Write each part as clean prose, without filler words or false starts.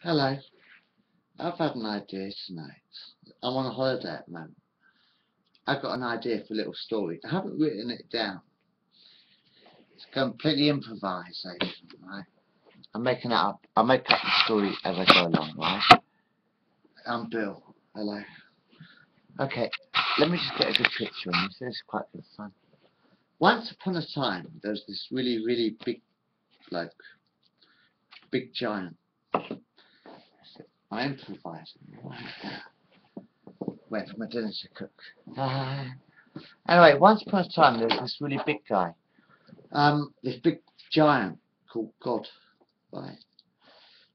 Hello. I've had an idea tonight. I'm on a holiday at the moment. I've got an idea for a little story. I haven't written it down. It's completely improvisation, right? I'm making it up. I'll make up the story as I go along, right? I'm Bill. Hello. Okay, let me just get a good picture of this. This is quite good fun. Once upon a time, there was this really, really big bloke. Big giant. I'm improvising. Wait for my dinner to cook. Anyway, once upon a time there was this really big guy. This big giant called God. Right?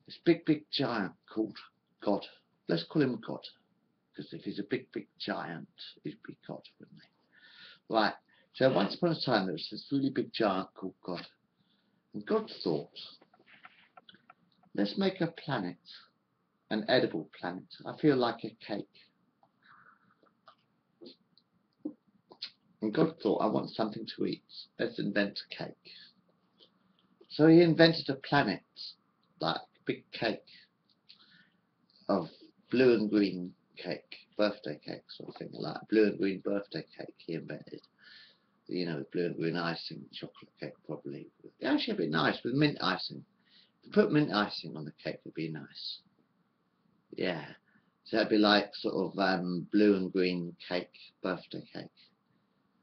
This big giant called God. Let's call him God. Because if he's a big giant, he'd be God, wouldn't he? Right. So once upon a time there was this really big giant called God. And God thought, let's make a planet. An edible planet. I feel like a cake. And God thought, I want something to eat. Let's invent a cake. So he invented a planet, like a big cake of blue and green cake, birthday cake sort of thing, like blue and green birthday cake he invented. You know, with blue and green icing, chocolate cake probably. Actually, it'd be nice with mint icing. If you put mint icing on the cake, it'd be nice. Yeah. So it'd be like sort of blue and green cake, birthday cake.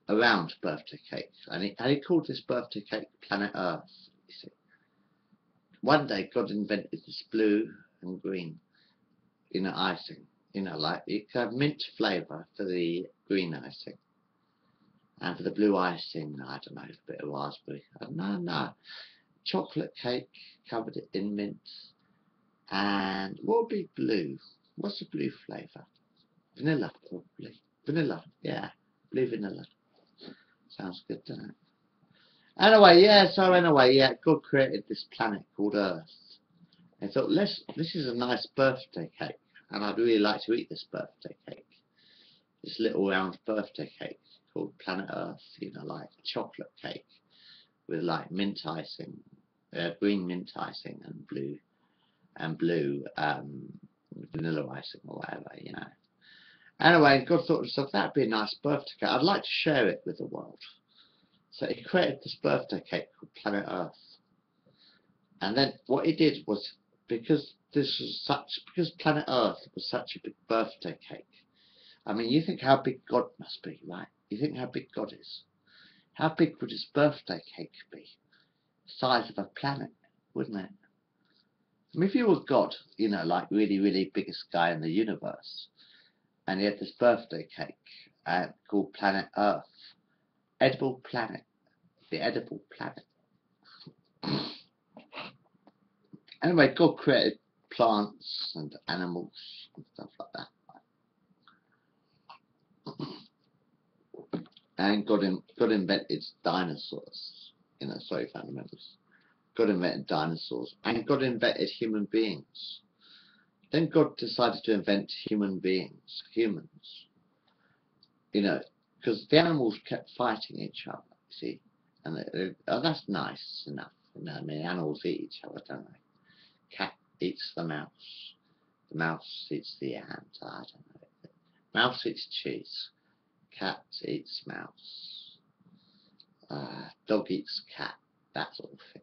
A round birthday cake. And he called this birthday cake Planet Earth, you see. One day God invented this blue and green, icing. Like you could have mint flavour for the green icing. And for the blue icing, I don't know, a bit of raspberry. No. Chocolate cake, covered it in mint. And what would be blue? What's the blue flavour? Vanilla, probably. Vanilla, yeah. Blue vanilla. Sounds good, doesn't it? Anyway, God created this planet called Earth. And thought, this is a nice birthday cake. And I'd really like to eat this birthday cake. This little round birthday cake called Planet Earth, like a chocolate cake with like mint icing, green mint icing and blue vanilla icing or whatever, Anyway, God thought to himself, that'd be a nice birthday cake. I'd like to share it with the world. So he created this birthday cake called Planet Earth. And then what he did was, because Planet Earth was such a big birthday cake, I mean, you think how big God must be, right? You think how big God is. How big would his birthday cake be? The size of a planet, wouldn't it? I mean, if you were God, like really, really biggest guy in the universe, and he had this birthday cake called Planet Earth, edible planet, the edible planet. Anyway, God created plants and animals and stuff like that. And God invented dinosaurs. Sorry, family members. God invented dinosaurs. And God invented human beings. Then God decided to invent human beings, humans. Because the animals kept fighting each other, you see. And that's nice enough. I mean, animals eat each other, don't they? Cat eats the mouse. The mouse eats the ant. I don't know. Mouse eats cheese. Cat eats mouse. Dog eats cat. That sort of thing.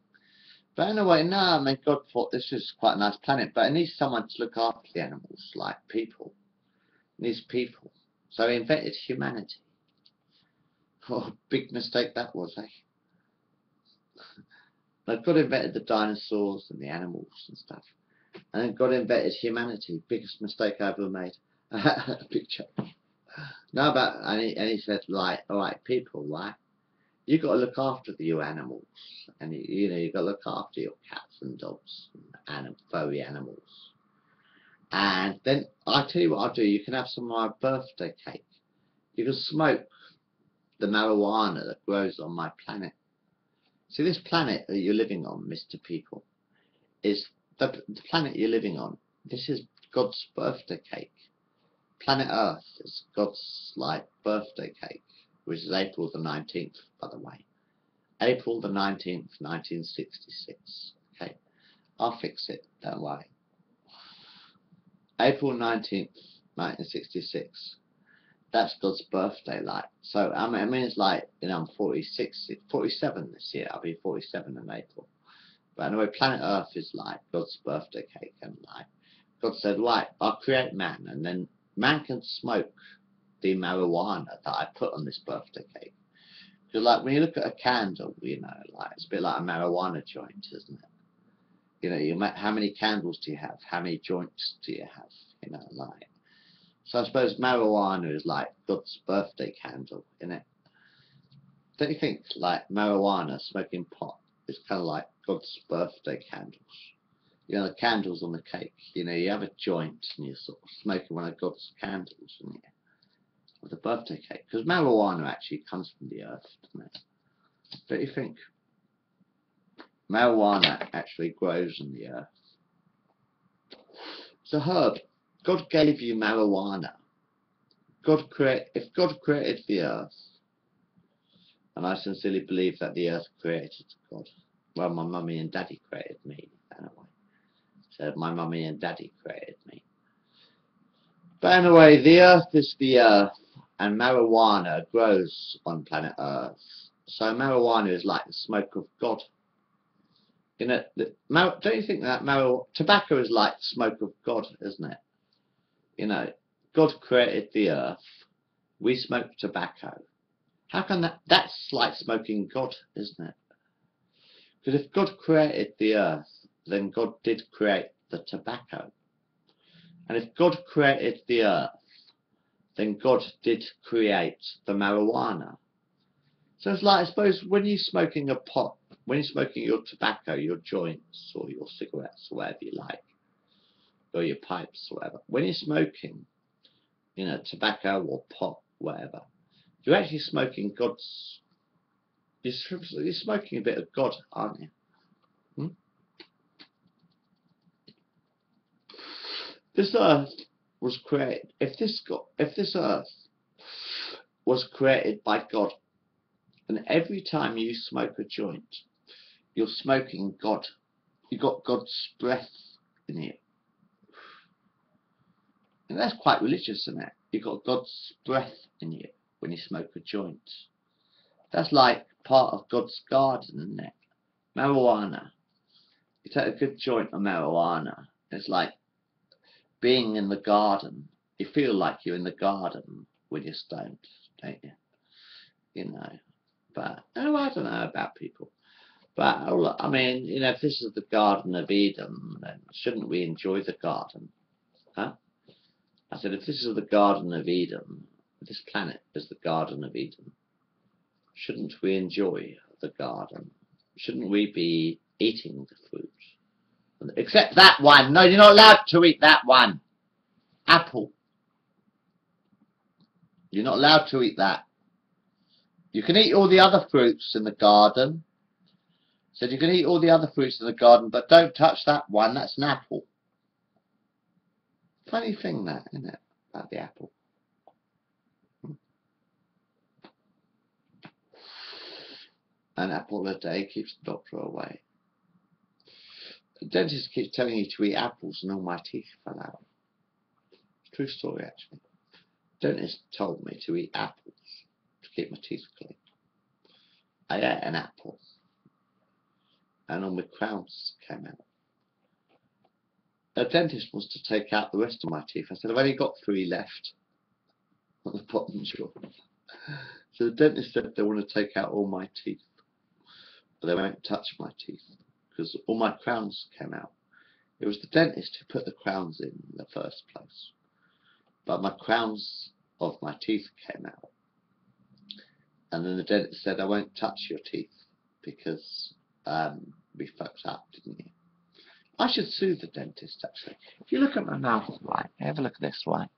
But anyway, no, I mean, God thought this is quite a nice planet, but it needs someone to look after the animals, like people. It needs people. So he invented humanity. What a big mistake that was, eh? But God invented the dinosaurs and the animals and stuff. And then God invented humanity. Biggest mistake I ever made. Picture. No, and he said, like, all right, people, right? You got to look after your animals, and you got to look after your cats and dogs and furry animals. And then I tell you what I'll do. You can have some of my birthday cake. You can smoke the marijuana that grows on my planet. See, this planet that you're living on, Mr. People, is the planet you're living on. This is God's birthday cake. Planet Earth is God's birthday cake, which is April the 19th, by the way. April the 19th, 1966. Okay, I'll fix it, don't worry. April 19th, 1966. That's God's birthday, like. So, I mean, it's like, you know, I'm 46, 47 this year. I'll be 47 in April. But anyway, planet Earth is like God's birthday cake, and like, God said, right, I'll create man, and then man can smoke the marijuana that I put on this birthday cake. Because like, when you look at a candle, you know, like, it's a bit like a marijuana joint, isn't it? You know, how many candles do you have? How many joints do you have? You know, like. So I suppose marijuana is like God's birthday candle, isn't it? Don't you think, like, marijuana, smoking pot, is kind of like God's birthday candles? You know, the candles on the cake. You know, you have a joint and you're sort of smoking one of God's candles, isn't it? Of the birthday cake. Because marijuana actually comes from the earth, doesn't it? Don't you think? Marijuana actually grows in the earth. It's a herb. God gave you marijuana. If God created the earth, and I sincerely believe that the earth created God. Well, my mummy and daddy created me, anyway. So my mummy and daddy created me. But anyway, the earth is the earth, and marijuana grows on planet Earth. So marijuana is like the smoke of God. You know, don't you think that tobacco is like the smoke of God, isn't it? You know, God created the earth. We smoke tobacco. How can that's like smoking God, isn't it? Because if God created the earth, then God did create the tobacco. And if God created the earth, then God did create the marijuana. So it's like, I suppose, when you're smoking a pot, when you're smoking your tobacco, your joints, or your cigarettes, or whatever you like, or your pipes, or whatever, when you're smoking, you know, tobacco or pot, whatever, you're actually smoking God's, you're smoking a bit of God, aren't you? This earth was created, if this earth was created by God, and every time you smoke a joint, you're smoking God. You've got God's breath in you. And that's quite religious, isn't it? You've got God's breath in you when you smoke a joint. That's like part of God's garden, isn't it? Marijuana. You take a good joint of marijuana, it's like being in the garden. You feel like you're in the garden when you're stoned, don't you? You know. But, oh, I don't know about people. But, I mean, you know, if this is the Garden of Eden, then shouldn't we enjoy the garden? Huh? I said, if this is the Garden of Eden, this planet is the Garden of Eden, shouldn't we enjoy the garden? Shouldn't we be eating the fruit? Except that one. No, you're not allowed to eat that one. Apple. You're not allowed to eat that. You can eat all the other fruits in the garden. Said you can eat all the other fruits in the garden, but don't touch that one. That's an apple. Funny thing that, isn't it, about the apple? An apple a day keeps the doctor away. The dentist keeps telling you to eat apples and all my teeth fell out. True story, actually. The dentist told me to eat apples to keep my teeth clean. I ate an apple and all my crowns came out. The dentist wants to take out the rest of my teeth. I said, I've only got 3 left on the bottom jaw. So the dentist said they want to take out all my teeth, but they won't touch my teeth because all my crowns came out. It was the dentist who put the crowns in the first place, but my crowns of my teeth came out. And then the dentist said, I won't touch your teeth because we fucked up, didn't you? I should sue the dentist, actually. If you look at my mouth, right, have a look at this, right?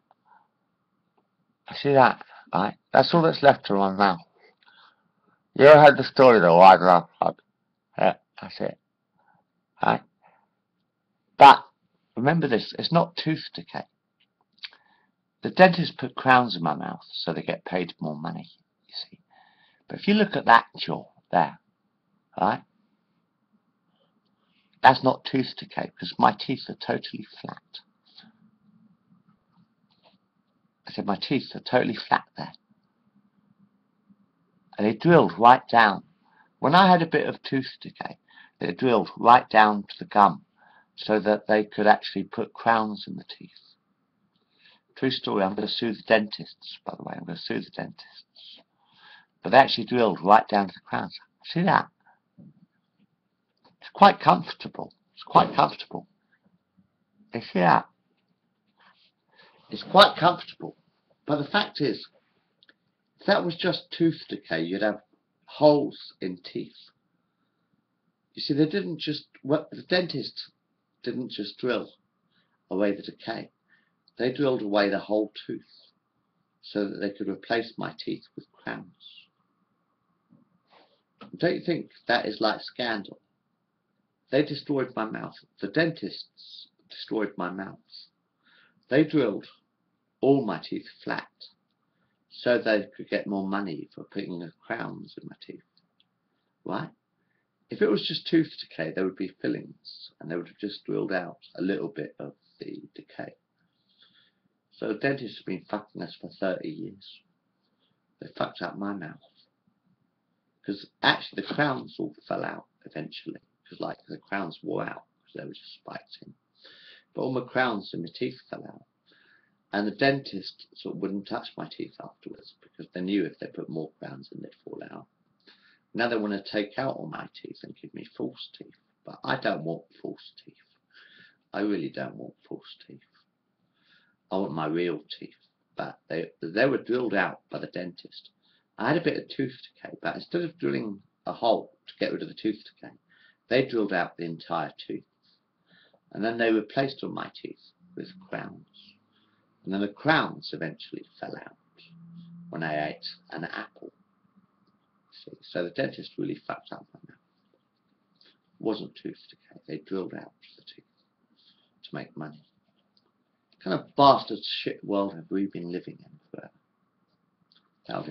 See that, right? That's all that's left of my mouth. You ever heard the story, though, I love hug? Yeah, that's it. Right? But, remember this, it's not tooth decay. The dentist put crowns in my mouth so they get paid more money, you see. But if you look at that jaw there, right? That's not tooth decay because my teeth are totally flat. I said, my teeth are totally flat there. And they drilled right down. When I had a bit of tooth decay, they drilled right down to the gum so that they could actually put crowns in the teeth. True story, I'm going to sue the dentists, by the way. I'm going to sue the dentists. But they actually drilled right down to the crowns. See that? It's quite comfortable. It's quite comfortable. You see that? It's quite comfortable. But the fact is, if that was just tooth decay, you'd have holes in teeth. You see, they didn't just, well, the dentist didn't just drill away the decay. They drilled away the whole tooth so that they could replace my teeth with crowns. Don't you think that is like scandal? They destroyed my mouth. The dentists destroyed my mouth. They drilled all my teeth flat so they could get more money for putting the crowns in my teeth. Right? If it was just tooth decay, there would be fillings and they would have just drilled out a little bit of the decay. So the dentists have been fucking us for 30 years. They fucked up my mouth. Because actually the crowns all fell out eventually. Because like the crowns wore out because they were just spiked in. But all my crowns in my teeth fell out. And the dentist sort of wouldn't touch my teeth afterwards because they knew if they put more crowns in they'd fall out. Now they want to take out all my teeth and give me false teeth. But I don't want false teeth. I really don't want false teeth. I want my real teeth. But they were drilled out by the dentist. I had a bit of tooth decay, but instead of drilling a hole to get rid of the tooth decay, they drilled out the entire tooth. And then they replaced all my teeth with crowns. And then the crowns eventually fell out when I ate an apple. See? So the dentist really fucked up my mouth. It wasn't tooth decay. They drilled out the teeth to make money. What kind of bastard shit world have we been living in forever? Ciao,